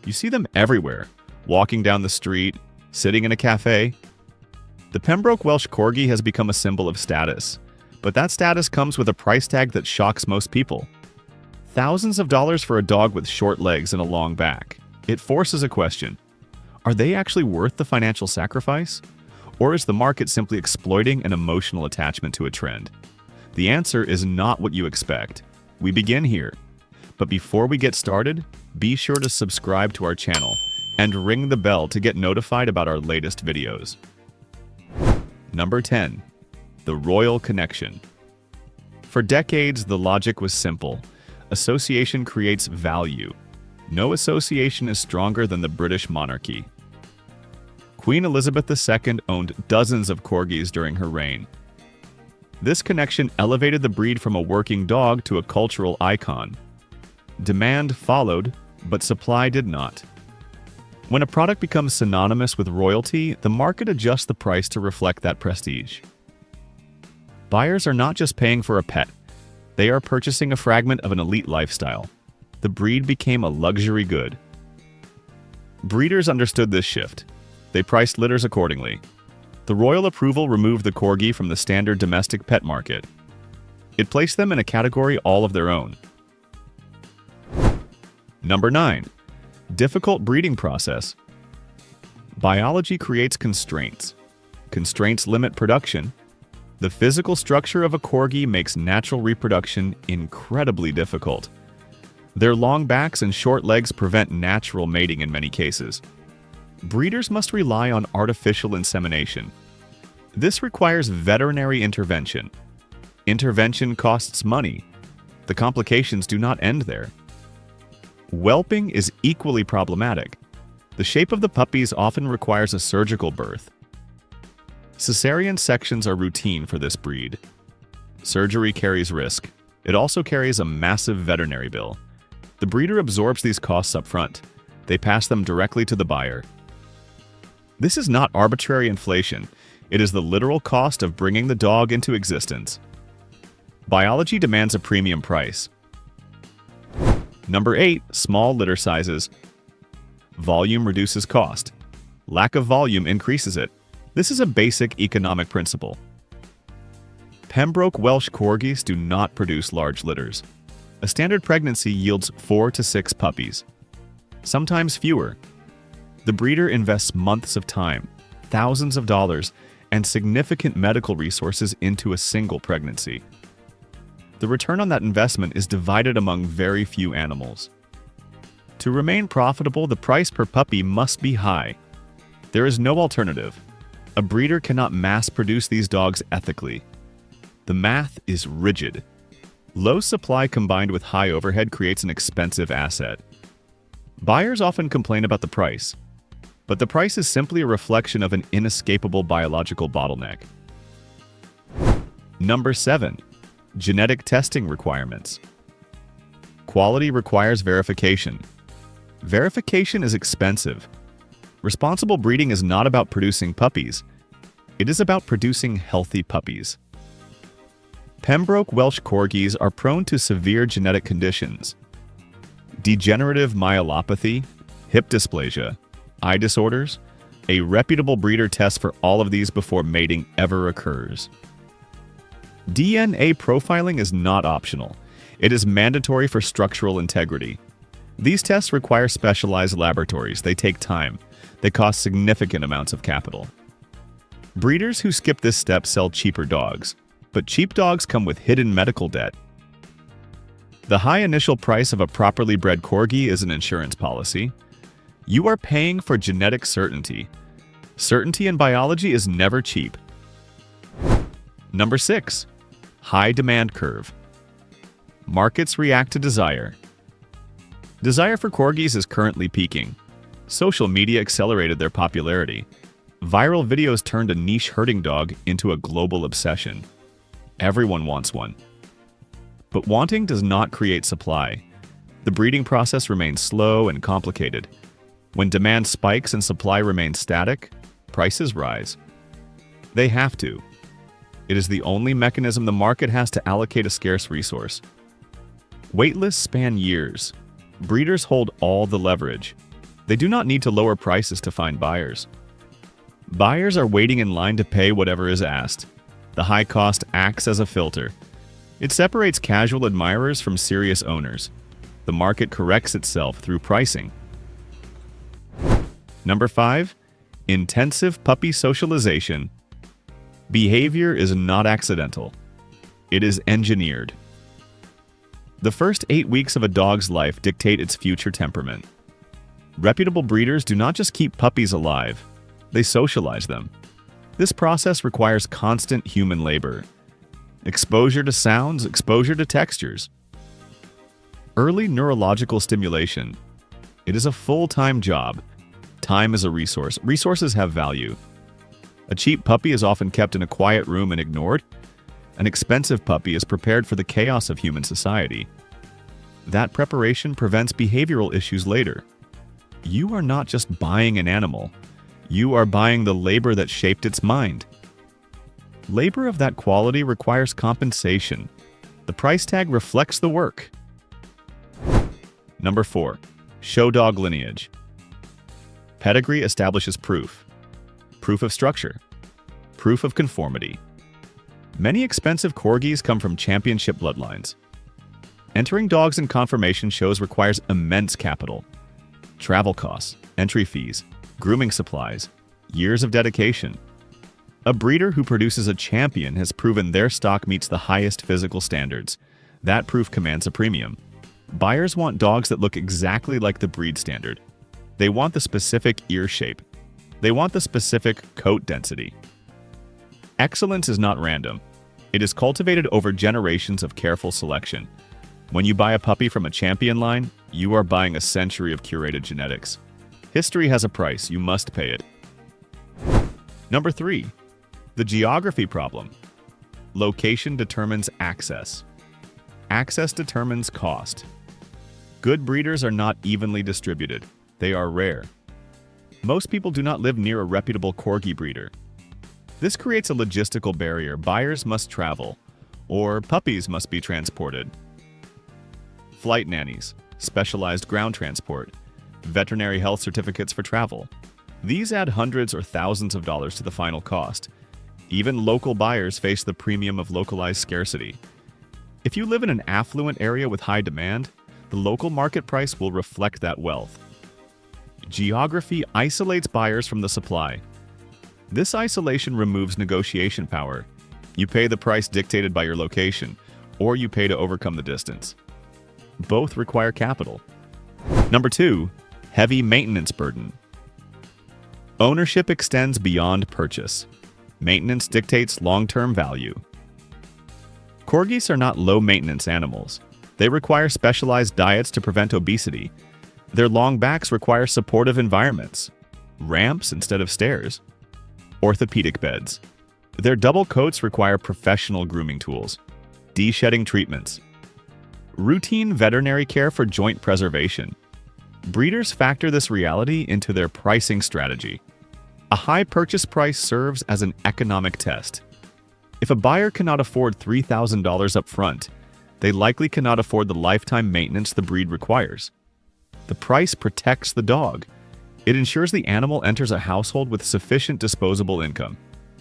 You see them everywhere, walking down the street, sitting in a cafe. The Pembroke Welsh Corgi has become a symbol of status, but that status comes with a price tag that shocks most people. Thousands of dollars for a dog with short legs and a long back. It forces a question. Are they actually worth the financial sacrifice? Or is the market simply exploiting an emotional attachment to a trend? The answer is not what you expect. We begin here. But before we get started, be sure to subscribe to our channel and ring the bell to get notified about our latest videos. Number 10. The Royal Connection. For decades, the logic was simple. Association creates value. No association is stronger than the British monarchy. Queen Elizabeth II owned dozens of corgis during her reign. This connection elevated the breed from a working dog to a cultural icon. Demand followed, but supply did not. When a product becomes synonymous with royalty, the market adjusts the price to reflect that prestige. Buyers are not just paying for a pet. They are purchasing a fragment of an elite lifestyle. The breed became a luxury good. Breeders understood this shift. They priced litters accordingly. The royal approval removed the corgi from the standard domestic pet market. It placed them in a category all of their own. Number 9. Difficult breeding process. Biology creates constraints. Constraints limit production. The physical structure of a corgi makes natural reproduction incredibly difficult. Their long backs and short legs prevent natural mating in many cases. Breeders must rely on artificial insemination. This requires veterinary intervention. Intervention costs money. The complications do not end there. Whelping is equally problematic. The shape of the puppies often requires a surgical birth. Cesarean sections are routine for this breed. Surgery carries risk. It also carries a massive veterinary bill. The breeder absorbs these costs up front. They pass them directly to the buyer. This is not arbitrary inflation. It is the literal cost of bringing the dog into existence. Biology demands a premium price. Number 8. Small litter sizes. Volume reduces cost. Lack of volume increases it. This is a basic economic principle. Pembroke Welsh Corgis do not produce large litters. A standard pregnancy yields 4 to 6 puppies, sometimes fewer. The breeder invests months of time, thousands of dollars, and significant medical resources into a single pregnancy. The return on that investment is divided among very few animals. To remain profitable, the price per puppy must be high. There is no alternative. A breeder cannot mass-produce these dogs ethically. The math is rigid. Low supply combined with high overhead creates an expensive asset. Buyers often complain about the price, but the price is simply a reflection of an inescapable biological bottleneck. Number 7. Genetic testing requirements. Quality requires verification. Verification is expensive. Responsible breeding is not about producing puppies. It is about producing healthy puppies. Pembroke Welsh Corgis are prone to severe genetic conditions. Degenerative myelopathy, hip dysplasia, eye disorders. A reputable breeder tests for all of these before mating ever occurs. DNA profiling is not optional. It is mandatory for structural integrity. These tests require specialized laboratories. They take time. They cost significant amounts of capital. Breeders who skip this step sell cheaper dogs, but cheap dogs come with hidden medical debt. The high initial price of a properly bred corgi is an insurance policy. You are paying for genetic certainty. Certainty in biology is never cheap. Number 6. High demand curve. Markets react to desire. Desire for corgis is currently peaking. Social media accelerated their popularity. Viral videos turned a niche herding dog into a global obsession. Everyone wants one. But wanting does not create supply. The breeding process remains slow and complicated. When demand spikes and supply remains static, prices rise. They have to. It is the only mechanism the market has to allocate a scarce resource. Wait lists span years. Breeders hold all the leverage. They do not need to lower prices to find buyers. Buyers are waiting in line to pay whatever is asked. The high cost acts as a filter. It separates casual admirers from serious owners. The market corrects itself through pricing. Number 5. Intensive puppy socialization. Behavior is not accidental. It is engineered. The first 8 weeks of a dog's life dictate its future temperament. Reputable breeders do not just keep puppies alive, they socialize them. This process requires constant human labor. Exposure to sounds, exposure to textures. Early neurological stimulation. It is a full-time job. Time is a resource. Resources have value. A cheap puppy is often kept in a quiet room and ignored. An expensive puppy is prepared for the chaos of human society. That preparation prevents behavioral issues later. You are not just buying an animal. You are buying the labor that shaped its mind. Labor of that quality requires compensation. The price tag reflects the work. Number 4. Show dog lineage. Pedigree establishes proof. Proof of structure. Proof of conformity. Many expensive corgis come from championship bloodlines. Entering dogs in conformation shows requires immense capital. Travel costs, entry fees, grooming supplies, years of dedication. A breeder who produces a champion has proven their stock meets the highest physical standards. That proof commands a premium. Buyers want dogs that look exactly like the breed standard. They want the specific ear shape. They want the specific coat density. Excellence is not random. It is cultivated over generations of careful selection. When you buy a puppy from a champion line, you are buying a century of curated genetics. History has a price. You must pay it. Number 3. The geography problem. Location determines access. Access determines cost. Good breeders are not evenly distributed. They are rare. Most people do not live near a reputable corgi breeder. This creates a logistical barrier. Buyers must travel, or puppies must be transported. Flight nannies, specialized ground transport, veterinary health certificates for travel. These add hundreds or thousands of dollars to the final cost. Even local buyers face the premium of localized scarcity. If you live in an affluent area with high demand, the local market price will reflect that wealth. Geography isolates buyers from the supply. This isolation removes negotiation power. You pay the price dictated by your location, or you pay to overcome the distance. Both require capital. Number 2. Heavy maintenance burden. Ownership extends beyond purchase. Maintenance dictates long-term value. Corgis are not low-maintenance animals. They require specialized diets to prevent obesity. Their long backs require supportive environments, ramps instead of stairs, orthopedic beds. Their double coats require professional grooming tools, de-shedding treatments, routine veterinary care for joint preservation. Breeders factor this reality into their pricing strategy. A high purchase price serves as an economic test. If a buyer cannot afford $3,000 up front, they likely cannot afford the lifetime maintenance the breed requires. The price protects the dog. It ensures the animal enters a household with sufficient disposable income.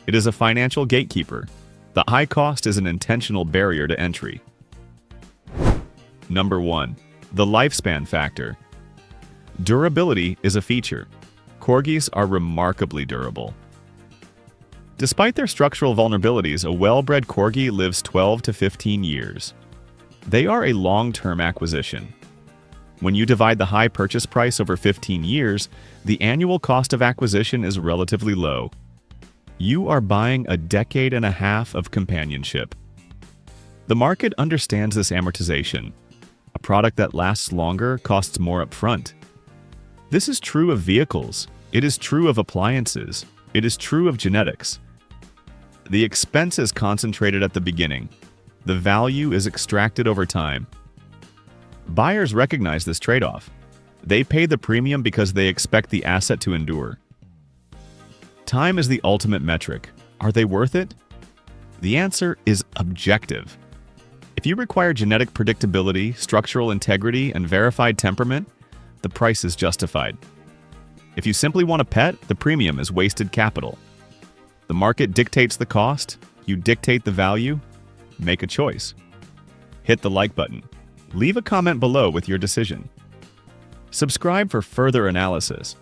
It is a financial gatekeeper. The high cost is an intentional barrier to entry. Number 1. The lifespan factor. Durability is a feature. Corgis are remarkably durable. Despite their structural vulnerabilities, a well-bred corgi lives 12 to 15 years. They are a long-term acquisition. When you divide the high purchase price over 15 years, the annual cost of acquisition is relatively low. You are buying a decade and a half of companionship. The market understands this amortization. A product that lasts longer costs more upfront. This is true of vehicles. It is true of appliances. It is true of genetics. The expense is concentrated at the beginning. The value is extracted over time. Buyers recognize this trade-off. They pay the premium because they expect the asset to endure. Time is the ultimate metric. Are they worth it? The answer is objective. If you require genetic predictability, structural integrity, and verified temperament, the price is justified. If you simply want a pet, the premium is wasted capital. The market dictates the cost, you dictate the value. Make a choice. Hit the like button. Leave a comment below with your decision. Subscribe for further analysis.